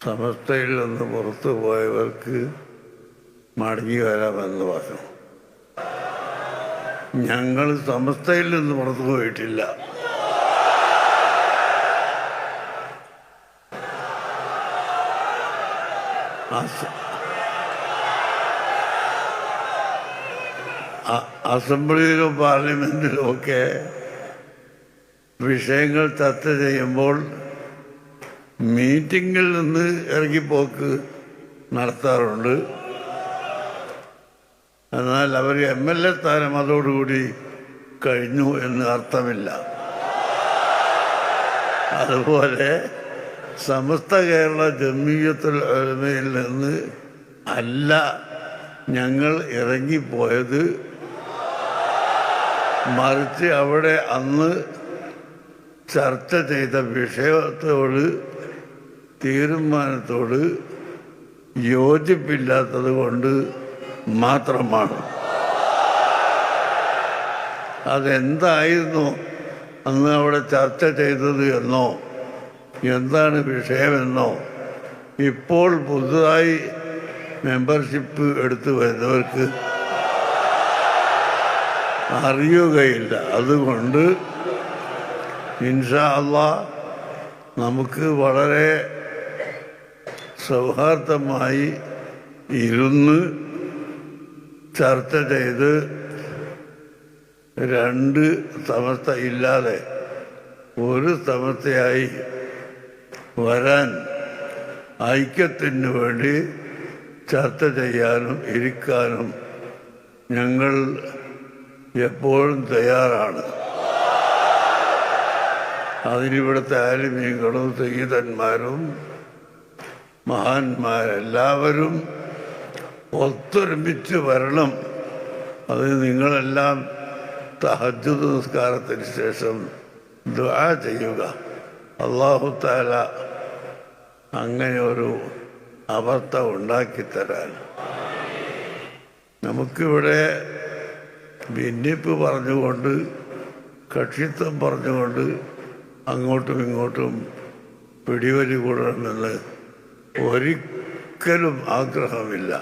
സമസ്തയിൽ നിന്ന് പുറത്തു പോയവർക്ക് മടങ്ങി വരാമെന്ന് പറഞ്ഞു. ഞങ്ങൾ സമസ്തയിൽ നിന്ന് പുറത്തു പോയിട്ടില്ല. അസംബ്ലിയിലും പാർലമെന്റിലും ഒക്കെ വിഷയങ്ങൾ ചർച്ച ചെയ്യുമ്പോൾ മീറ്റിങ്ങിൽ നിന്ന് ഇറങ്ങിപ്പോക്ക് നടത്താറുണ്ട്. എന്നാൽ അവർ MLA സ്ഥാനം അതോടുകൂടി കഴിഞ്ഞു എന്ന് അർത്ഥമില്ല. അതുപോലെ സമസ്ത കേരള ജംഇയ്യത്തുൽ ഉലമയിൽ നിന്ന് അല്ല ഞങ്ങൾ ഇറങ്ങിപ്പോയത്, മറിച്ച് അവിടെ അന്ന് ചർച്ച ചെയ്ത വിഷയത്തോട് തീരുമാനത്തോട് യോജിപ്പില്ലാത്തത് കൊണ്ട് മാത്രമാണ്. അതെന്തായിരുന്നു അന്ന് അവിടെ ചർച്ച ചെയ്തത് എന്നോ എന്താണ് വിഷയമെന്നോ ഇപ്പോൾ പുതുതായി മെമ്പർഷിപ്പ് എടുത്തു വരുന്നവർക്ക് അറിയുകയില്ല. അതുകൊണ്ട് ഇൻഷാ അല്ലാഹ് നമുക്ക് വളരെ സൗഹാർദ്ദമായി ഇരുന്ന് ചർച്ച ചെയ്ത് രണ്ട് സമസ്ത ഇല്ലാതെ ഒരു സമസ്തയായി വരാൻ ഐക്യത്തിന് വേണ്ടി ചർച്ച ചെയ്യാനും ഇരിക്കാനും ഞങ്ങൾ എപ്പോഴും തയ്യാറാണ്. അതിനിവിടുത്തെ ആലിമീങ്ങളും സയ്യിദന്മാരും മഹാന്മാരെല്ലാവരും ഒത്തൊരുമിച്ച് വരണം. അത് നിങ്ങളെല്ലാം തഹജ്ജുദ് നിസ്കാരത്തിന് ശേഷം ദുആ ചെയ്യുക. അല്ലാഹു തആല അങ്ങനെ ഒരു അവസ്ഥ ഉണ്ടാക്കിത്തരാൻ. നമുക്കിവിടെ ഭിന്നിപ്പ് പറഞ്ഞുകൊണ്ട് കക്ഷിത്വം പറഞ്ഞുകൊണ്ട് അങ്ങോട്ടും ഇങ്ങോട്ടും പിടിവലി കൂടണമെന്ന് ഒരിക്കലും ആഗ്രഹമില്ല.